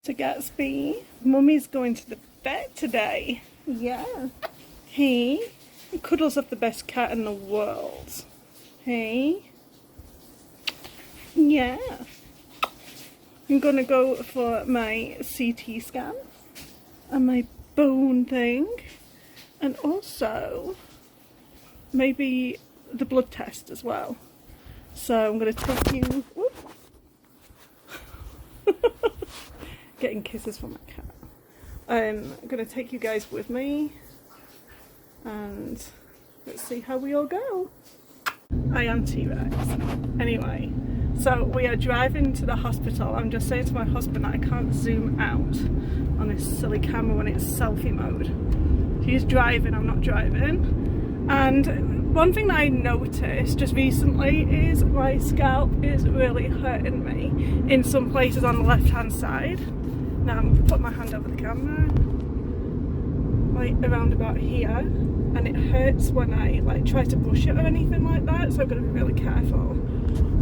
Mr. Gatsby. Mummy's going to the vet today. Yeah. Hey, Cuddles have the best cat in the world. Hey. Yeah. I'm gonna go for my CT scan and my bone thing, and also maybe the blood test as well. So I'm gonna take you. Getting kisses from my cat. I'm gonna take you guys with me and let's see how we all go. I am T-Rex. Anyway, so we are driving to the hospital. I'm just saying to my husband that I can't zoom out on this silly camera when it's selfie mode. He's driving, I'm not driving. And one thing that I noticed just recently is my scalp is really hurting me in some places on the left hand side. Now I'm going to put my hand over the camera, like around about here, and it hurts when I like try to brush it or anything like that, so I've got to be really careful.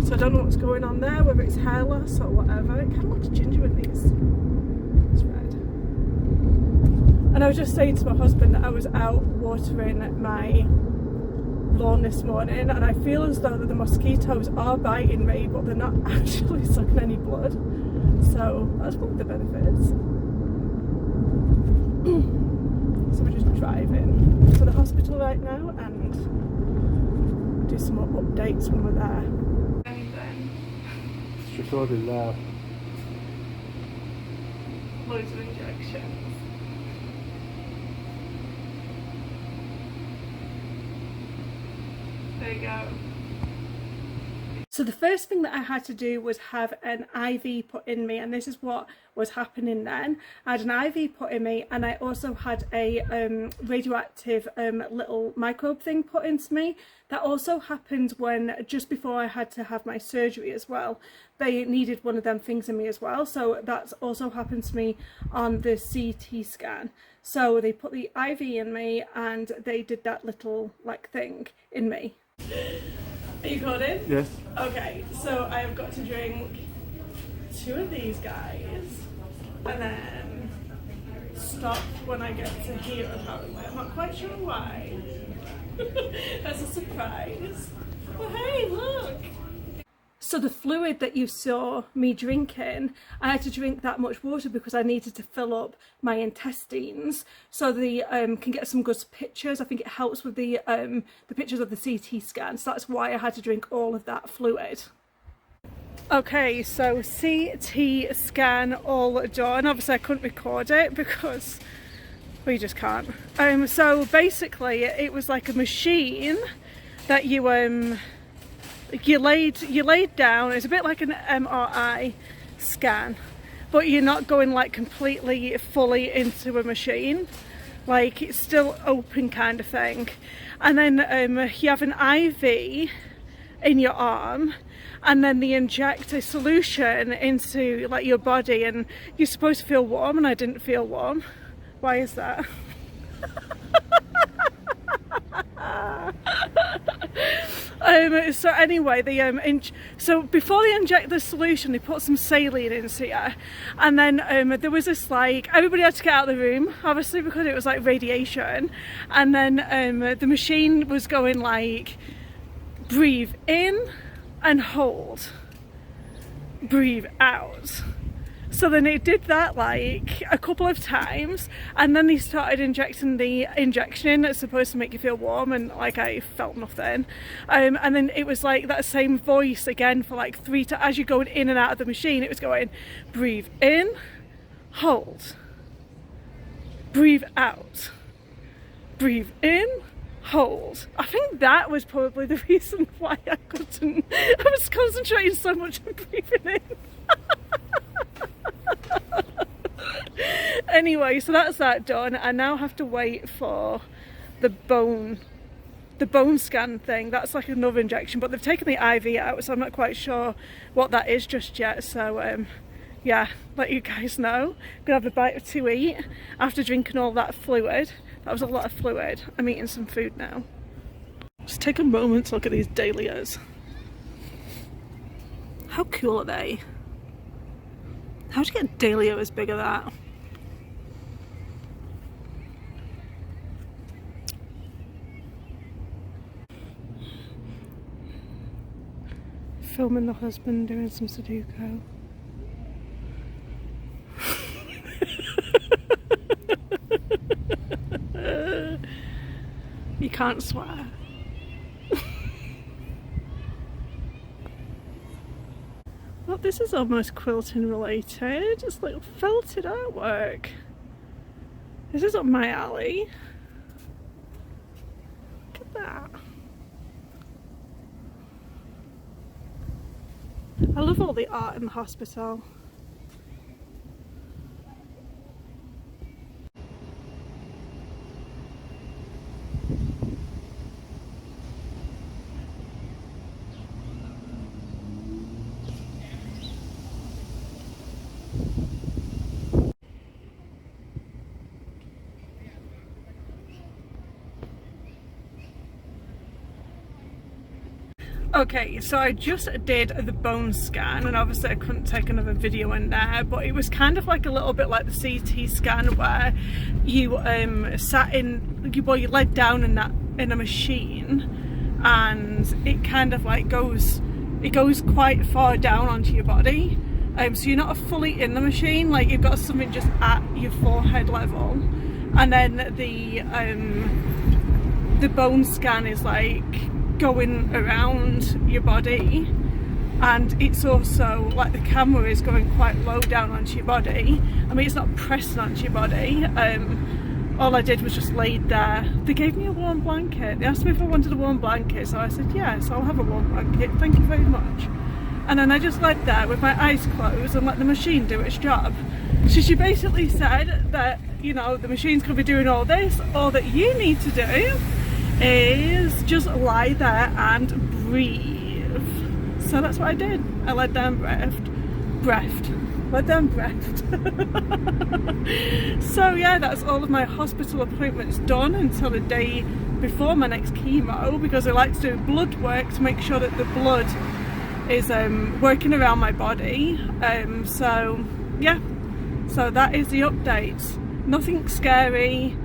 So I don't know what's going on there, whether it's hair loss or whatever. It kind of looks ginger with these. It's red. And I was just saying to my husband that I was out watering my lawn this morning, and I feel as though that the mosquitoes are biting me, but they're not actually sucking any blood. So that's one of the benefits. So we're just driving to the hospital right now and do some more updates when we're there. Anything? It's recorded now. Loads of injections. There you go. So the first thing that I had to do was have an IV put in me, and this is what was happening then. I had an IV put in me, and I also had a radioactive little microbe thing put into me. That also happened when, just before I had to have my surgery as well, they needed one of them things in me as well. So that's also happened to me on the CT scan. So they put the IV in me and they did that little like thing in me. Are you recording? Yes. Okay, so I've got to drink 2 of these guys and then stop when I get to here apparently. I'm not quite sure why. That's a surprise. Well, hey, look! So the fluid that you saw me drinking, I had to drink that much water because I needed to fill up my intestines so they can get some good pictures. I think it helps with the pictures of the CT scan, so that's why I had to drink all of that fluid. Okay, so CT scan all done. Obviously I couldn't record it because we just can't. So basically it was like a machine that you laid down. It's a bit like an MRI scan, but you're not going like completely fully into a machine, like it's still open kind of thing. And then you have an IV in your arm, and then they inject a solution into like your body, and you're supposed to feel warm, and I didn't feel warm. Why is that? So anyway, so before they inject the solution, they put some saline into you, and then there was this like, everybody had to get out of the room, obviously, because it was like radiation, and then the machine was going like, breathe in and hold, breathe out. So then it did that like a couple of times, and then they started injecting the injection that's supposed to make you feel warm, and like I felt nothing. And then it was like that same voice again for like 3 times as you're going in and out of the machine. It was going, breathe in, hold, breathe out, breathe in, hold. I think that was probably the reason why I couldn't. I was concentrating so much on breathing in. Anyway, so that's that done. I now have to wait for the bone scan thing. That's like another injection, but they've taken the IV out, so I'm not quite sure what that is just yet. So yeah, let you guys know. I'm gonna have a bite to eat after drinking all that fluid. That was a lot of fluid. I'm eating some food now. Just take a moment to look at these dahlias. How cool are they? How'd you get Dahlia as big as that? Filming the husband doing some Sudoku. You can't swear. Well, this is almost quilting related. It's like felted artwork. This is up my alley. Look at that. I love all the art in the hospital. Okay, so I just did the bone scan, and obviously I couldn't take another video in there, but it was kind of like a little bit like the CT scan where you sat in, well, you laid down in a machine, and it kind of like goes quite far down onto your body. So you're not fully in the machine, like you've got something just at your forehead level, and then the bone scan is like going around your body, and it's also like the camera is going quite low down onto your body. I mean, it's not pressing onto your body. All I did was just laid there. They gave me a warm blanket. They asked me if I wanted a warm blanket, so I said yes, I'll have a warm blanket, thank you very much. And then I just laid there with my eyes closed and let the machine do its job. So she basically said that, you know, the machine's going to be doing all this, all that you need to do is just lie there and breathe. So that's what I did. I laid there and breathed. So yeah, that's all of my hospital appointments done until the day before my next chemo, because I like to do blood work to make sure that the blood is working around my body. So yeah, so that is the update. Nothing scary.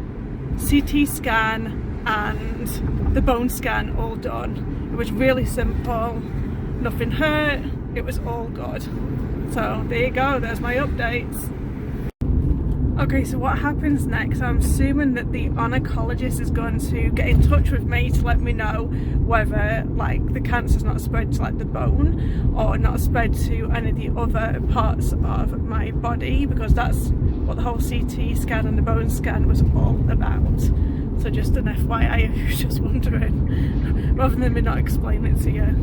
CT scan and the bone scan all done. It was really simple, nothing hurt, it was all good. So there you go, there's my updates. Okay, so what happens next? I'm assuming that the oncologist is going to get in touch with me to let me know whether like the cancer's not spread to like the bone or not spread to any of the other parts of my body, because that's what the whole CT scan and the bone scan was all about. So just an FYI if you're just wondering, rather than me not explaining it to you.